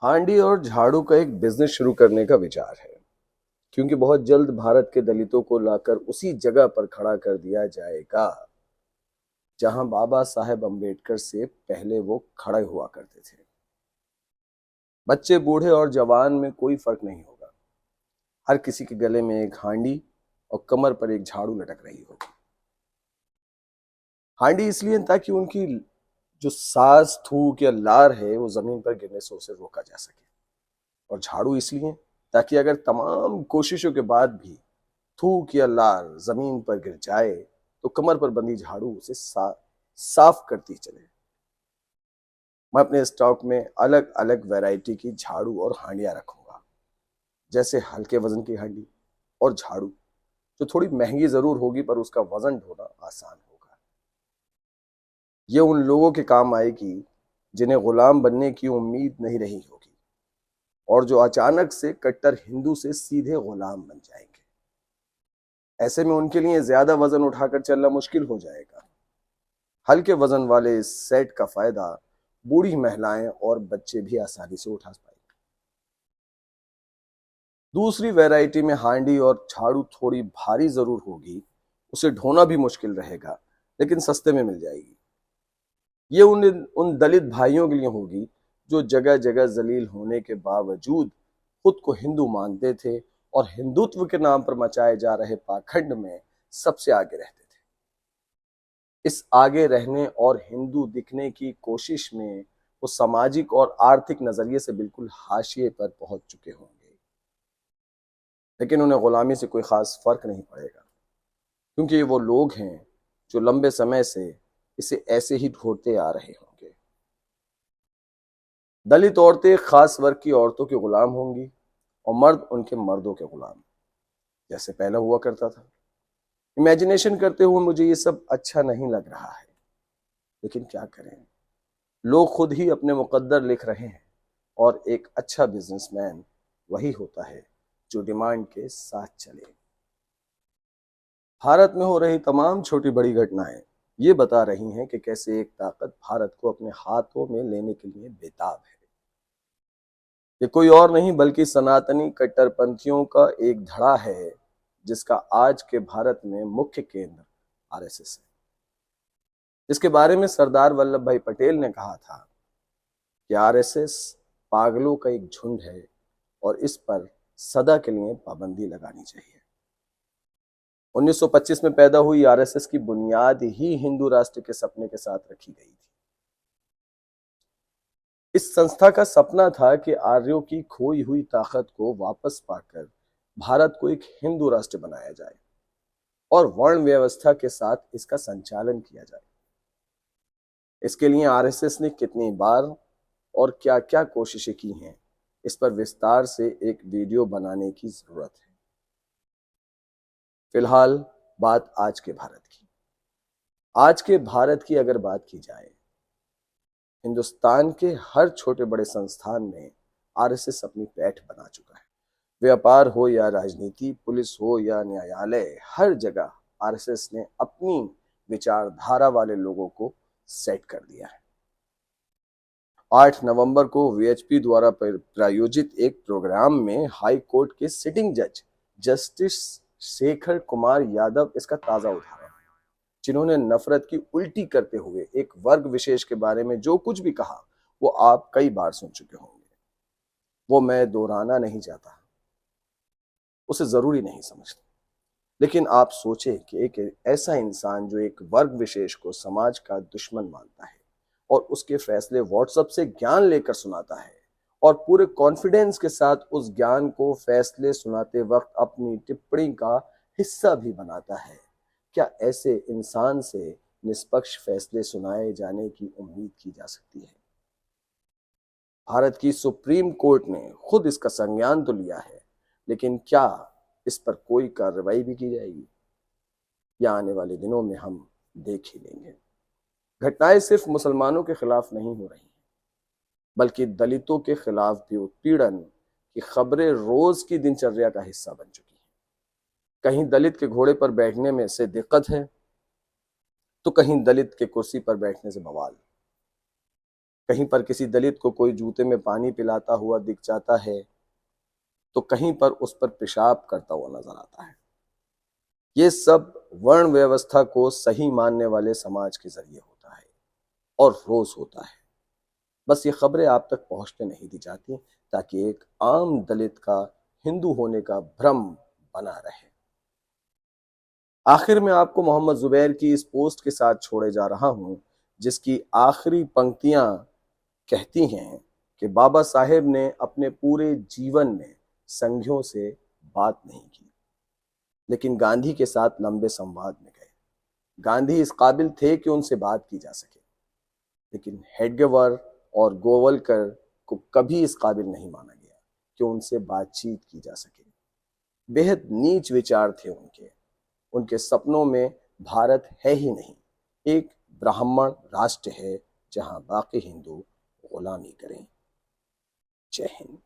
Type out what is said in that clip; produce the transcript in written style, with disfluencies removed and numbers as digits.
हांडी और झाड़ू का एक बिजनेस शुरू करने का विचार है, क्योंकि बहुत जल्द भारत के दलितों को लाकर उसी जगह पर खड़ा कर दिया जाएगा जहां बाबा साहेब अम्बेडकर से पहले वो खड़े हुआ करते थे। बच्चे, बूढ़े और जवान में कोई फर्क नहीं होगा। हर किसी के गले में एक हांडी और कमर पर एक झाड़ू लटक रही होगी। हांडी इसलिए ताकि उनकी जो सांस, थूक या लार है वो जमीन पर गिरने से उसे रोका जा सके, और झाड़ू इसलिए ताकि अगर तमाम कोशिशों के बाद भी थूक या लार जमीन पर गिर जाए तो कमर पर बंधी झाड़ू उसे साफ करती चले। मैं अपने स्टॉक में अलग अलग वैरायटी की झाड़ू और हांडियां रखूंगा, जैसे हल्के वजन की हांडी और झाड़ू जो थोड़ी महंगी जरूर होगी पर उसका वजन ढोना आसान होगा। ये उन लोगों के काम आएगी जिन्हें गुलाम बनने की उम्मीद नहीं रही होगी और जो अचानक से कट्टर हिंदू से सीधे गुलाम बन जाएंगे। ऐसे में उनके लिए ज्यादा वजन उठाकर चलना मुश्किल हो जाएगा। हल्के वजन वाले इस सेट का फायदा बूढ़ी महिलाएं और बच्चे भी आसानी से उठा पाएंगे। दूसरी वैरायटी में हांडी और झाड़ू थोड़ी भारी जरूर होगी, उसे ढोना भी मुश्किल रहेगा, लेकिन सस्ते में मिल जाएगी। ये उन दलित भाइयों के लिए होगी जो जगह जगह जलील होने के बावजूद खुद को हिंदू मानते थे और हिंदुत्व के नाम पर मचाए जा रहे पाखंड में सबसे आगे रहते थे। इस आगे रहने और हिंदू दिखने की कोशिश में वो सामाजिक और आर्थिक नजरिए से बिल्कुल हाशिए पर पहुंच चुके होंगे, लेकिन उन्हें गुलामी से कोई खास फर्क नहीं पड़ेगा, क्योंकि ये वो लोग हैं जो लंबे समय से इसे ऐसे ही ढोते आ रहे होंगे। दलित औरतें खास वर्ग की औरतों के गुलाम होंगी और मर्द उनके मर्दों के गुलाम, जैसे पहले हुआ करता था। इमेजिनेशन करते हुए मुझे ये सब अच्छा नहीं लग रहा है, लेकिन क्या करें, लोग खुद ही अपने मुकद्दर लिख रहे हैं और एक अच्छा बिजनेसमैन वही होता है जो डिमांड के साथ चले। भारत में हो रही तमाम छोटी बड़ी घटनाएं ये बता रही हैं कि कैसे एक ताकत भारत को अपने हाथों में लेने के लिए बेताब है। ये कोई और नहीं बल्कि सनातनी कट्टरपंथियों का एक धड़ा है, जिसका आज के भारत में मुख्य केंद्र आरएसएस है। इसके बारे में सरदार वल्लभ भाई पटेल ने कहा था कि आरएसएस पागलों का एक झुंड है और इस पर सदा के लिए पाबंदी लगानी चाहिए। 1925 में पैदा हुई आरएसएस की बुनियाद ही हिंदू राष्ट्र के सपने के साथ रखी गई थी। इस संस्था का सपना था कि आर्यों की खोई हुई ताकत को वापस पाकर भारत को एक हिंदू राष्ट्र बनाया जाए और वर्ण व्यवस्था के साथ इसका संचालन किया जाए। इसके लिए आरएसएस ने कितनी बार और क्या क्या कोशिशें की हैं, इस पर विस्तार से एक वीडियो बनाने की जरूरत है। फिलहाल बात आज के भारत की। आज के भारत की अगर बात की जाए, हिंदुस्तान के हर छोटे बड़े संस्थान में आरएसएस अपनी पैठ बना चुका है। व्यापार हो या राजनीति, पुलिस हो या न्यायालय, हर जगह आरएसएस ने अपनी विचारधारा वाले लोगों को सेट कर दिया है। 8 नवंबर को वीएचपी द्वारा प्रायोजित एक प्रोग्राम में हाई कोर्ट के सिटिंग जज जस्टिस शेखर कुमार यादव इसका ताजा उदाहरण है, जिन्होंने नफरत की उल्टी करते हुए एक वर्ग विशेष के बारे में जो कुछ भी कहा वो आप कई बार सुन चुके होंगे। वो मैं दोहराना नहीं चाहता, उसे जरूरी नहीं समझता, लेकिन आप सोचें कि एक ऐसा इंसान जो एक वर्ग विशेष को समाज का दुश्मन मानता है और उसके फैसले व्हाट्सएप से ज्ञान लेकर सुनाता है और पूरे कॉन्फिडेंस के साथ उस ज्ञान को फैसले सुनाते वक्त अपनी टिप्पणी का हिस्सा भी बनाता है, क्या ऐसे इंसान से निष्पक्ष फैसले सुनाए जाने की उम्मीद की जा सकती है? भारत की सुप्रीम कोर्ट ने खुद इसका संज्ञान तो लिया है, लेकिन क्या इस पर कोई कार्रवाई भी की जाएगी, या आने वाले दिनों में हम देख ही लेंगे। घटनाएं सिर्फ मुसलमानों के खिलाफ नहीं हो रही, बल्कि दलितों के खिलाफ भी उत्पीड़न की खबरें रोज की दिनचर्या का हिस्सा बन चुकी हैं। कहीं दलित के घोड़े पर बैठने में से दिक्कत है, तो कहीं दलित के कुर्सी पर बैठने से बवाल। कहीं पर किसी दलित को कोई जूते में पानी पिलाता हुआ दिख जाता है तो कहीं पर उस पर पेशाब करता हुआ नजर आता है। ये सब वर्ण व्यवस्था को सही मानने वाले समाज के जरिए होता है और रोज होता है। बस ये खबरें आप तक पहुंचने नहीं दी जाती ताकि एक आम दलित का हिंदू होने का भ्रम बना रहे। आखिर में आपको मोहम्मद जुबैर की इस पोस्ट के साथ छोड़े जा रहा हूं, जिसकी आखिरी पंक्तियां कहती हैं कि बाबा साहेब ने अपने पूरे जीवन में संघियों से बात नहीं की, लेकिन गांधी के साथ लंबे संवाद में गए। गांधी इस काबिल थे कि उनसे बात की जा सके, लेकिन हेडगेवार और गोवलकर को कभी इस काबिल नहीं माना गया कि उनसे बातचीत की जा सके। बेहद नीच विचार थे उनके। उनके सपनों में भारत है ही नहीं, एक ब्राह्मण राष्ट्र है जहां बाकी हिंदू गुलामी करें। जय हिंद।